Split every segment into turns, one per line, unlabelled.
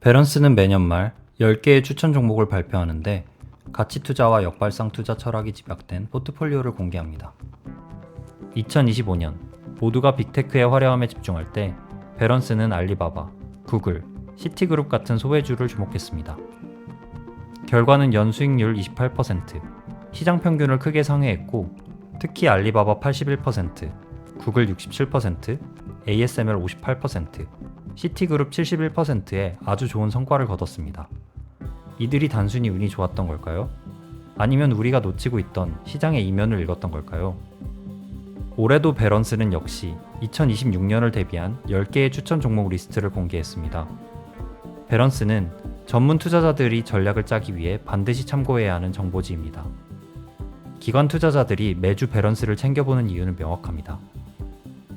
베런스는 매년 말 10개의 추천 종목을 발표하는데 가치 투자와 역발상 투자 철학이 집약된 포트폴리오를 공개합니다. 2025년 모두가 빅테크의 화려함에 집중할 때 베런스는 알리바바, 구글, 시티그룹 같은 소외주를 주목했습니다. 결과는 연수익률 28%, 시장 평균을 크게 상회했고 특히 알리바바 81%, 구글 67%, ASML 58%, 시티그룹 71%에 아주 좋은 성과를 거뒀습니다. 이들이 단순히 운이 좋았던 걸까요? 아니면 우리가 놓치고 있던 시장의 이면을 읽었던 걸까요? 올해도 베런스는 역시 2026년을 대비한 10개의 추천 종목 리스트를 공개했습니다. 베런스는 전문 투자자들이 전략을 짜기 위해 반드시 참고해야 하는 정보지입니다. 기관 투자자들이 매주 베런스를 챙겨보는 이유는 명확합니다.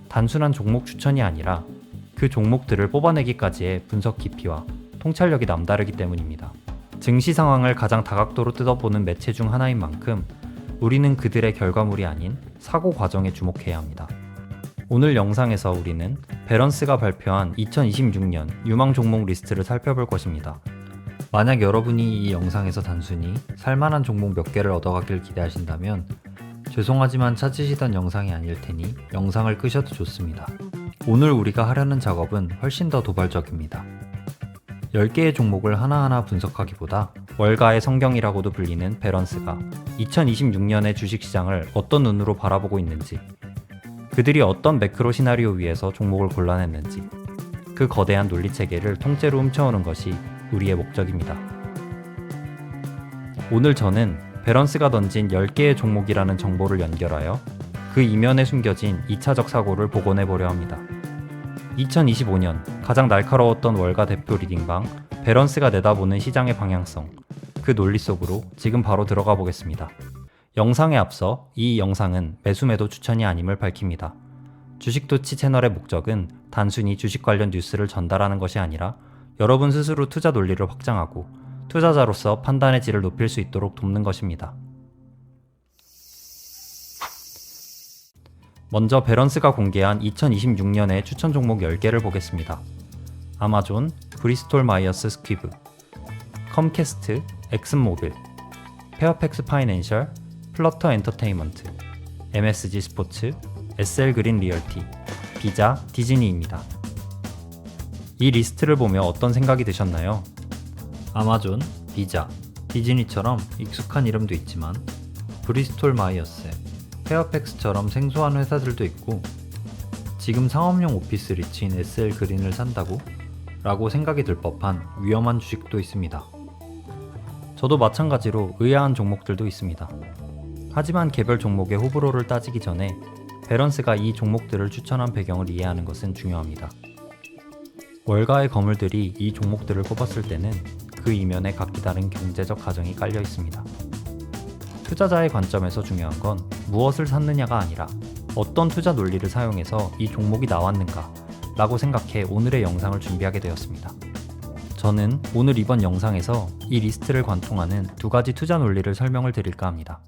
단순한 종목 추천이 아니라 그 종목들을 뽑아내기까지의 분석 깊이와 통찰력이 남다르기 때문입니다. 증시 상황을 가장 다각도로 뜯어보는 매체 중 하나인 만큼 우리는 그들의 결과물이 아닌 사고 과정에 주목해야 합니다. 오늘 영상에서 우리는 베런스가 발표한 2026년 유망 종목 리스트를 살펴볼 것입니다. 만약 여러분이 이 영상에서 단순히 살만한 종목 몇 개를 얻어가길 기대하신다면 죄송하지만 찾으시던 영상이 아닐 테니 영상을 끄셔도 좋습니다. 오늘 우리가 하려는 작업은 훨씬 더 도발적입니다. 10개의 종목을 하나하나 분석하기보다 월가의 성경이라고도 불리는 베런스가 2026년의 주식시장을 어떤 눈으로 바라보고 있는지, 그들이 어떤 매크로 시나리오 위에서 종목을 골라냈는지, 그 거대한 논리체계를 통째로 훔쳐오는 것이 우리의 목적입니다. 오늘 저는 베런스가 던진 10개의 종목이라는 정보를 연결하여 그 이면에 숨겨진 2차적 사고를 복원해보려 합니다. 2025년 가장 날카로웠던 월가 대표 리딩방 베런스가 내다보는 시장의 방향성, 그 논리 속으로 지금 바로 들어가 보겠습니다. 영상에 앞서 이 영상은 매수매도 추천이 아님을 밝힙니다. 주식도치 채널의 목적은 단순히 주식 관련 뉴스를 전달하는 것이 아니라 여러분 스스로 투자 논리를 확장하고 투자자로서 판단의 질을 높일 수 있도록 돕는 것입니다. 먼저 베런스가 공개한 2026년의 추천 종목 10개를 보겠습니다. 아마존, 브리스톨 마이어스 스퀴브, 컴캐스트, 엑슨모빌, 페어팩스 파이낸셜, 플러터 엔터테인먼트, MSG 스포츠, SL 그린 리얼티, 비자, 디즈니입니다. 이 리스트를 보며 어떤 생각이 드셨나요? 아마존, 비자, 디즈니처럼 익숙한 이름도 있지만 브리스톨 마이어스, 페어팩스처럼 생소한 회사들도 있고 지금 상업용 오피스 리츠인 SL 그린을 산다고? 라고 생각이 들 법한 위험한 주식도 있습니다. 저도 마찬가지로 의아한 종목들도 있습니다. 하지만 개별 종목의 호불호를 따지기 전에 베런스가 이 종목들을 추천한 배경을 이해하는 것은 중요합니다. 월가의 거물들이 이 종목들을 뽑았을 때는 그 이면에 각기 다른 경제적 가정이 깔려 있습니다. 투자자의 관점에서 중요한 건 무엇을 샀느냐가 아니라 어떤 투자 논리를 사용해서 이 종목이 나왔는가 라고 생각해 오늘의 영상을 준비하게 되었습니다. 저는 오늘 이번 영상에서 이 리스트를 관통하는 두 가지 투자 논리를 설명을 드릴까 합니다.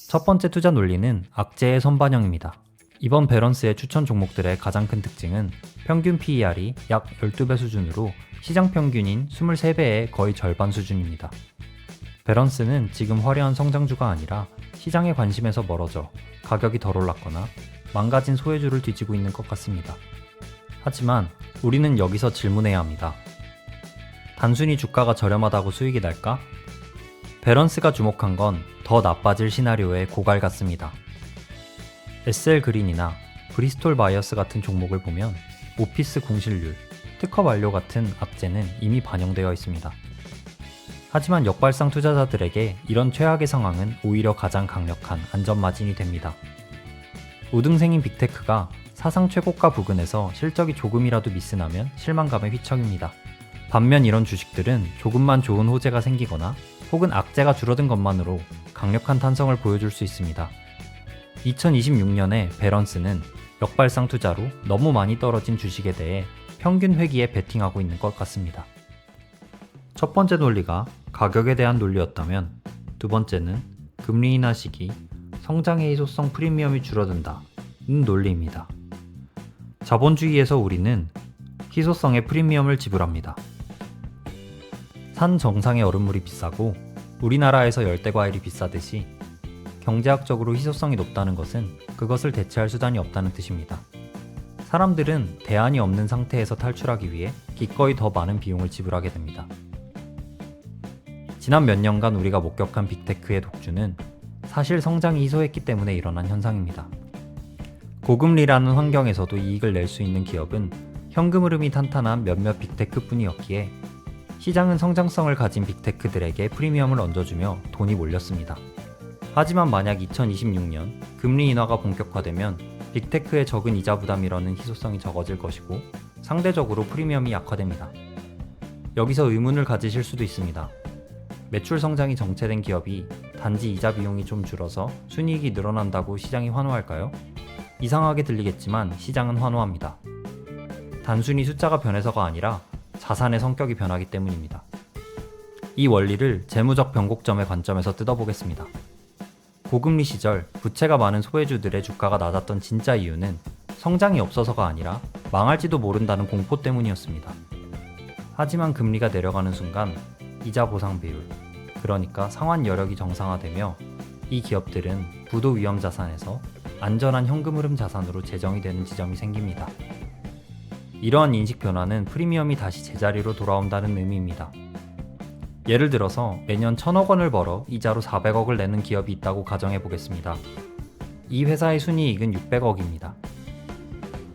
첫 번째 투자 논리는 악재의 선반영입니다. 이번 베런스의 추천 종목들의 가장 큰 특징은 평균 PER이 약 12배 수준으로 시장 평균인 23배의 거의 절반 수준입니다. 베런스는 지금 화려한 성장주가 아니라 시장의 관심에서 멀어져 가격이 덜 올랐거나 망가진 소외주를 뒤지고 있는 것 같습니다. 하지만 우리는 여기서 질문해야 합니다. 단순히 주가가 저렴하다고 수익이 날까? 베런스가 주목한 건 더 나빠질 시나리오의 고갈 같습니다. SL 그린이나 브리스톨 마이어스 같은 종목을 보면 오피스 공실률, 특허 완료 같은 악재는 이미 반영되어 있습니다. 하지만 역발상 투자자들에게 이런 최악의 상황은 오히려 가장 강력한 안전마진이 됩니다. 우등생인 빅테크가 사상 최고가 부근에서 실적이 조금이라도 미스나면 실망감에 휘청입니다. 반면 이런 주식들은 조금만 좋은 호재가 생기거나 혹은 악재가 줄어든 것만으로 강력한 탄성을 보여줄 수 있습니다. 2026년에 베런스는 역발상 투자로 너무 많이 떨어진 주식에 대해 평균 회귀에 베팅하고 있는 것 같습니다. 첫 번째 논리가 가격에 대한 논리였다면 두 번째는 금리 인하 시기, 성장의 희소성 프리미엄이 줄어든다는 논리입니다. 자본주의에서 우리는 희소성의 프리미엄을 지불합니다. 산 정상의 얼음물이 비싸고 우리나라에서 열대과일이 비싸듯이 경제학적으로 희소성이 높다는 것은 그것을 대체할 수단이 없다는 뜻입니다. 사람들은 대안이 없는 상태에서 탈출하기 위해 기꺼이 더 많은 비용을 지불하게 됩니다. 지난 몇 년간 우리가 목격한 빅테크의 독주는 사실 성장이 희소했기 때문에 일어난 현상입니다. 고금리라는 환경에서도 이익을 낼 수 있는 기업은 현금 흐름이 탄탄한 몇몇 빅테크뿐이었기에 시장은 성장성을 가진 빅테크들에게 프리미엄을 얹어주며 돈이 몰렸습니다. 하지만 만약 2026년 금리 인하가 본격화되면 빅테크의 적은 이자 부담이라는 희소성이 적어질 것이고 상대적으로 프리미엄이 약화됩니다. 여기서 의문을 가지실 수도 있습니다. 매출 성장이 정체된 기업이 단지 이자 비용이 좀 줄어서 순이익이 늘어난다고 시장이 환호할까요? 이상하게 들리겠지만 시장은 환호합니다. 단순히 숫자가 변해서가 아니라 자산의 성격이 변하기 때문입니다. 이 원리를 재무적 변곡점의 관점에서 뜯어보겠습니다. 고금리 시절 부채가 많은 소외주들의 주가가 낮았던 진짜 이유는 성장이 없어서가 아니라 망할지도 모른다는 공포 때문이었습니다. 하지만 금리가 내려가는 순간 이자 보상 비율, 그러니까 상환 여력이 정상화되며 이 기업들은 부도 위험 자산에서 안전한 현금 흐름 자산으로 재정이 되는 지점이 생깁니다. 이러한 인식 변화는 프리미엄이 다시 제자리로 돌아온다는 의미입니다. 예를 들어서 매년 1,000억 원을 벌어 이자로 400억을 내는 기업이 있다고 가정해 보겠습니다. 이 회사의 순이익은 600억입니다.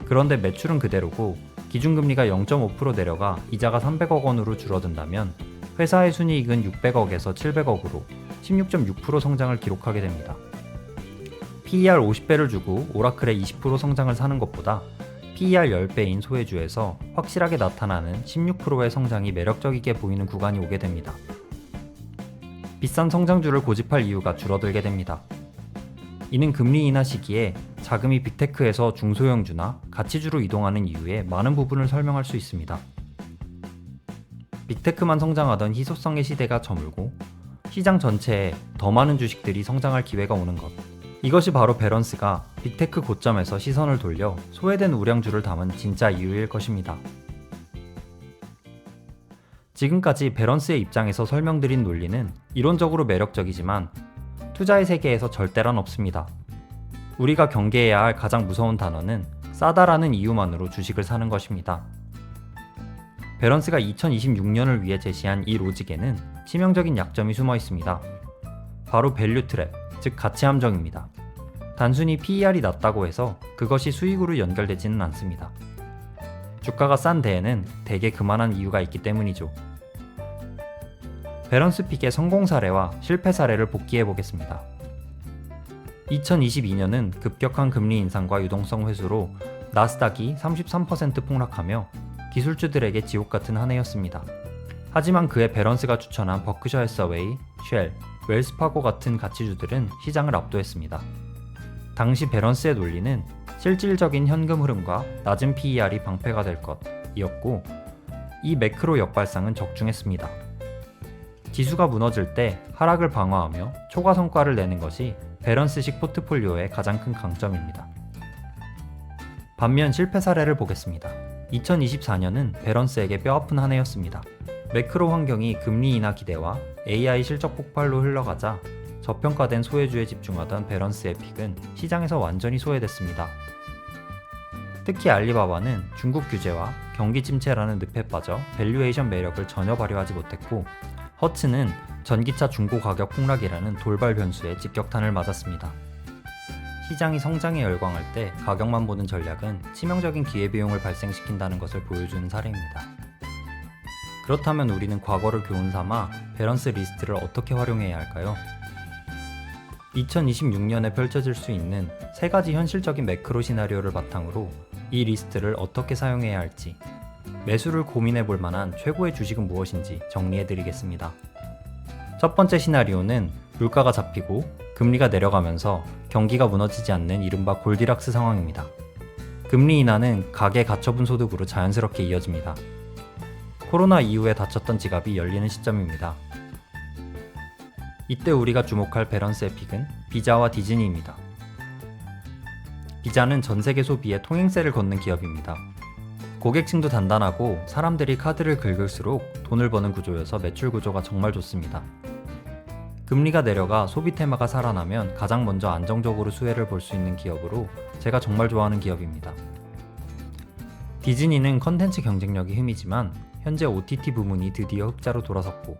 그런데 매출은 그대로고 기준금리가 0.5% 내려가 이자가 300억 원으로 줄어든다면 회사의 순이익은 600억에서 700억으로 16.6% 성장을 기록하게 됩니다. PER 50배를 주고 오라클의 20% 성장을 사는 것보다 PER 10배인 소외주에서 확실하게 나타나는 16%의 성장이 매력적이게 보이는 구간이 오게 됩니다. 비싼 성장주를 고집할 이유가 줄어들게 됩니다. 이는 금리 인하 시기에 자금이 빅테크에서 중소형주나 가치주로 이동하는 이유의 많은 부분을 설명할 수 있습니다. 빅테크만 성장하던 희소성의 시대가 저물고 시장 전체에 더 많은 주식들이 성장할 기회가 오는 것. 이것이 바로 베런스가 빅테크 고점에서 시선을 돌려 소외된 우량주를 담은 진짜 이유일 것입니다. 지금까지 베런스의 입장에서 설명드린 논리는 이론적으로 매력적이지만 투자의 세계에서 절대란 없습니다. 우리가 경계해야 할 가장 무서운 단어는 싸다라는 이유만으로 주식을 사는 것입니다. 베런스가 2026년을 위해 제시한 이 로직에는 치명적인 약점이 숨어 있습니다. 바로 밸류 트랩, 즉 가치 함정입니다. 단순히 PER이 낮다고 해서 그것이 수익으로 연결되지는 않습니다. 주가가 싼 데에는 대개 그만한 이유가 있기 때문이죠. 베런스 픽의 성공 사례와 실패 사례를 복기해 보겠습니다. 2022년은 급격한 금리 인상과 유동성 회수로 나스닥이 33% 폭락하며 기술주들에게 지옥 같은 한 해였습니다. 하지만 그의 베런스가 추천한 버크셔 해서웨이, 쉘, 웰스파고 같은 가치주들은 시장을 압도했습니다. 당시 베런스의 논리는 실질적인 현금 흐름과 낮은 PER이 방패가 될 것이었고 이 매크로 역발상은 적중했습니다. 지수가 무너질 때 하락을 방어하며 초과 성과를 내는 것이 베런스식 포트폴리오의 가장 큰 강점입니다. 반면 실패 사례를 보겠습니다. 2024년은 베런스에게 뼈아픈 한 해였습니다. 매크로 환경이 금리 인하 기대와 AI 실적 폭발로 흘러가자 저평가된 소외주에 집중하던 베런스의 픽은 시장에서 완전히 소외됐습니다. 특히 알리바바는 중국 규제와 경기 침체라는 늪에 빠져 밸류에이션 매력을 전혀 발휘하지 못했고 허츠는 전기차 중고 가격 폭락이라는 돌발 변수에 직격탄을 맞았습니다. 시장이 성장에 열광할 때 가격만 보는 전략은 치명적인 기회비용을 발생시킨다는 것을 보여주는 사례입니다. 그렇다면 우리는 과거를 교훈 삼아 베런스 리스트를 어떻게 활용해야 할까요? 2026년에 펼쳐질 수 있는 3가지 현실적인 매크로 시나리오를 바탕으로 이 리스트를 어떻게 사용해야 할지, 매수를 고민해 볼 만한 최고의 주식은 무엇인지 정리해 드리겠습니다. 첫 번째 시나리오는 물가가 잡히고 금리가 내려가면서 경기가 무너지지 않는 이른바 골디락스 상황입니다. 금리 인하는 가계 가처분 소득으로 자연스럽게 이어집니다. 코로나 이후에 닫혔던 지갑이 열리는 시점입니다. 이때 우리가 주목할 베런스의 픽은 비자와 디즈니입니다. 비자는 전 세계 소비에 통행세를 걷는 기업입니다. 고객층도 단단하고 사람들이 카드를 긁을수록 돈을 버는 구조여서 매출 구조가 정말 좋습니다. 금리가 내려가 소비 테마가 살아나면 가장 먼저 안정적으로 수혜를 볼 수 있는 기업으로 제가 정말 좋아하는 기업입니다. 디즈니는 컨텐츠 경쟁력이 흠이지만 현재 OTT 부문이 드디어 흑자로 돌아섰고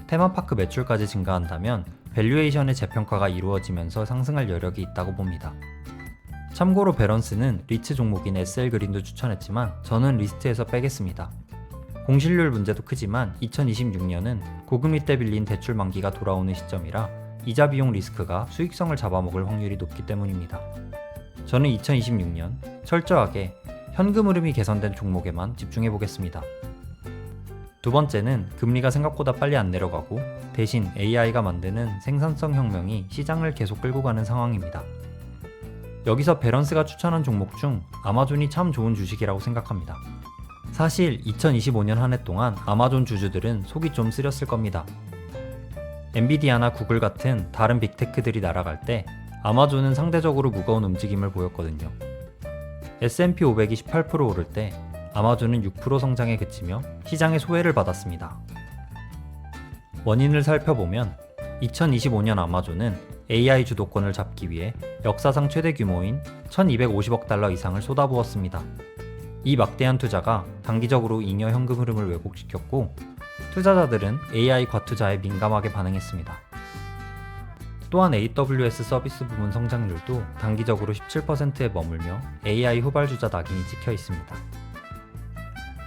테마파크 매출까지 증가한다면 밸류에이션의 재평가가 이루어지면서 상승할 여력이 있다고 봅니다. 참고로 베런스는 리츠 종목인 SL그린도 추천했지만 저는 리스트에서 빼겠습니다. 공실률 문제도 크지만 2026년은 고금리 때 빌린 대출 만기가 돌아오는 시점이라 이자 비용 리스크가 수익성을 잡아먹을 확률이 높기 때문입니다. 저는 2026년 철저하게 현금 흐름이 개선된 종목에만 집중해 보겠습니다. 두 번째는 금리가 생각보다 빨리 안 내려가고 대신 AI가 만드는 생산성 혁명이 시장을 계속 끌고 가는 상황입니다. 여기서 베런스가 추천한 종목 중 아마존이 참 좋은 주식이라고 생각합니다. 사실 2025년 한 해 동안 아마존 주주들은 속이 좀 쓰렸을 겁니다. 엔비디아나 구글 같은 다른 빅테크들이 날아갈 때 아마존은 상대적으로 무거운 움직임을 보였거든요. S&P 500이 18% 오를 때 아마존은 6% 성장에 그치며 시장의 소외를 받았습니다. 원인을 살펴보면 2025년 아마존은 AI 주도권을 잡기 위해 역사상 최대 규모인 1250억 달러 이상을 쏟아부었습니다. 이 막대한 투자가 단기적으로 잉여 현금 흐름을 왜곡시켰고 투자자들은 AI 과투자에 민감하게 반응했습니다. 또한 AWS 서비스 부문 성장률도 단기적으로 17%에 머물며 AI 후발주자 낙인이 찍혀 있습니다.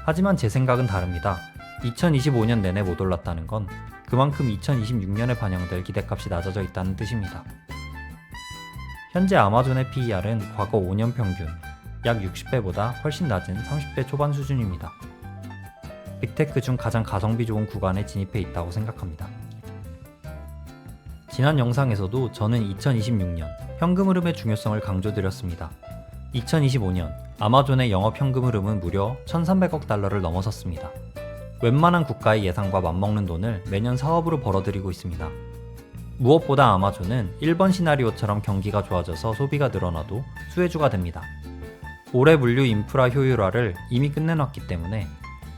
하지만 제 생각은 다릅니다. 2025년 내내 못 올랐다는 건 그만큼 2026년에 반영될 기대값이 낮아져 있다는 뜻입니다. 현재 아마존의 PER은 과거 5년 평균 약 60배보다 훨씬 낮은 30배 초반 수준입니다. 빅테크 중 가장 가성비 좋은 구간에 진입해 있다고 생각합니다. 지난 영상에서도 저는 2026년 현금 흐름의 중요성을 강조드렸습니다. 2025년 아마존의 영업 현금 흐름은 무려 1,300억 달러를 넘어섰습니다. 웬만한 국가의 예상과 맞먹는 돈을 매년 사업으로 벌어들이고 있습니다. 무엇보다 아마존은 1번 시나리오처럼 경기가 좋아져서 소비가 늘어나도 수혜주가 됩니다. 올해 물류 인프라 효율화를 이미 끝내놨기 때문에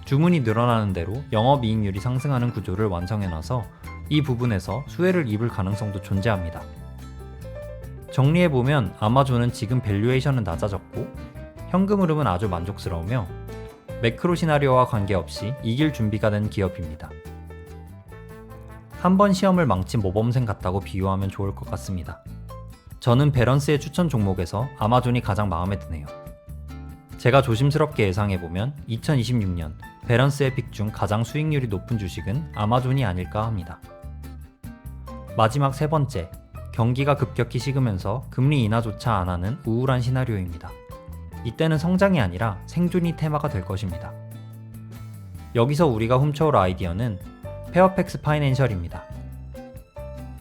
주문이 늘어나는 대로 영업이익률이 상승하는 구조를 완성해놔서 이 부분에서 수혜를 입을 가능성도 존재합니다. 정리해보면 아마존은 지금 밸류에이션은 낮아졌고 현금 흐름은 아주 만족스러우며 매크로 시나리오와 관계없이 이길 준비가 된 기업입니다. 한번 시험을 망친 모범생 같다고 비유하면 좋을 것 같습니다. 저는 베런스의 추천 종목에서 아마존이 가장 마음에 드네요. 제가 조심스럽게 예상해보면 2026년 베런스의 픽 중 가장 수익률이 높은 주식은 아마존이 아닐까 합니다. 마지막 세 번째, 경기가 급격히 식으면서 금리 인하조차 안 하는 우울한 시나리오입니다. 이때는 성장이 아니라 생존이 테마가 될 것입니다. 여기서 우리가 훔쳐올 아이디어는 페어팩스 파이낸셜입니다.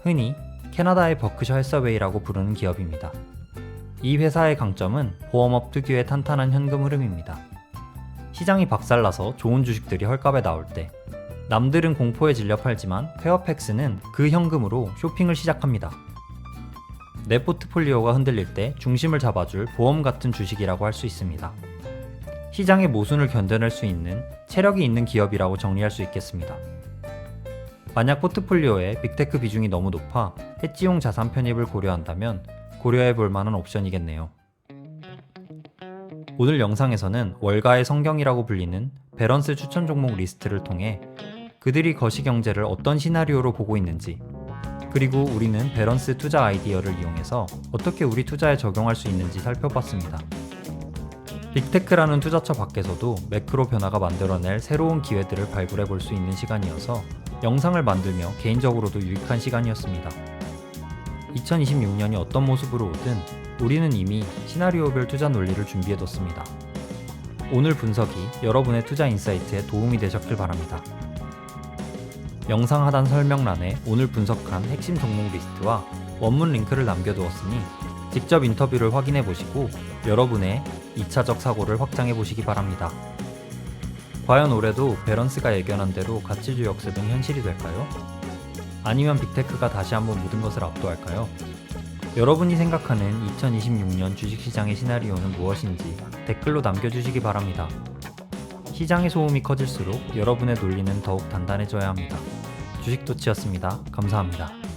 흔히 캐나다의 버크셔 해서웨이라고 부르는 기업입니다. 이 회사의 강점은 보험업 특유의 탄탄한 현금 흐름입니다. 시장이 박살나서 좋은 주식들이 헐값에 나올 때 남들은 공포에 질려 팔지만 페어팩스는 그 현금으로 쇼핑을 시작합니다. 내 포트폴리오가 흔들릴 때 중심을 잡아줄 보험 같은 주식이라고 할 수 있습니다. 시장의 모순을 견뎌낼 수 있는 체력이 있는 기업이라고 정리할 수 있겠습니다. 만약 포트폴리오에 빅테크 비중이 너무 높아 해지용 자산 편입을 고려한다면 고려해 볼 만한 옵션이겠네요. 오늘 영상에서는 월가의 성경이라고 불리는 베런스 추천 종목 리스트를 통해 그들이 거시경제를 어떤 시나리오로 보고 있는지, 그리고 우리는 베런스 투자 아이디어를 이용해서 어떻게 우리 투자에 적용할 수 있는지 살펴봤습니다. 빅테크라는 투자처 밖에서도 매크로 변화가 만들어낼 새로운 기회들을 발굴해 볼 수 있는 시간이어서 영상을 만들며 개인적으로도 유익한 시간이었습니다. 2026년이 어떤 모습으로 오든 우리는 이미 시나리오별 투자 논리를 준비해뒀습니다. 오늘 분석이 여러분의 투자 인사이트에 도움이 되셨길 바랍니다. 영상 하단 설명란에 오늘 분석한 핵심 종목 리스트와 원문 링크를 남겨두었으니 직접 인터뷰를 확인해 보시고 여러분의 2차적 사고를 확장해 보시기 바랍니다. 과연 올해도 베런스가 예견한 대로 가치주 역습은 현실이 될까요? 아니면 빅테크가 다시 한번 모든 것을 압도할까요? 여러분이 생각하는 2026년 주식시장의 시나리오는 무엇인지 댓글로 남겨주시기 바랍니다. 시장의 소음이 커질수록 여러분의 논리는 더욱 단단해져야 합니다. 주식도치였습니다. 감사합니다.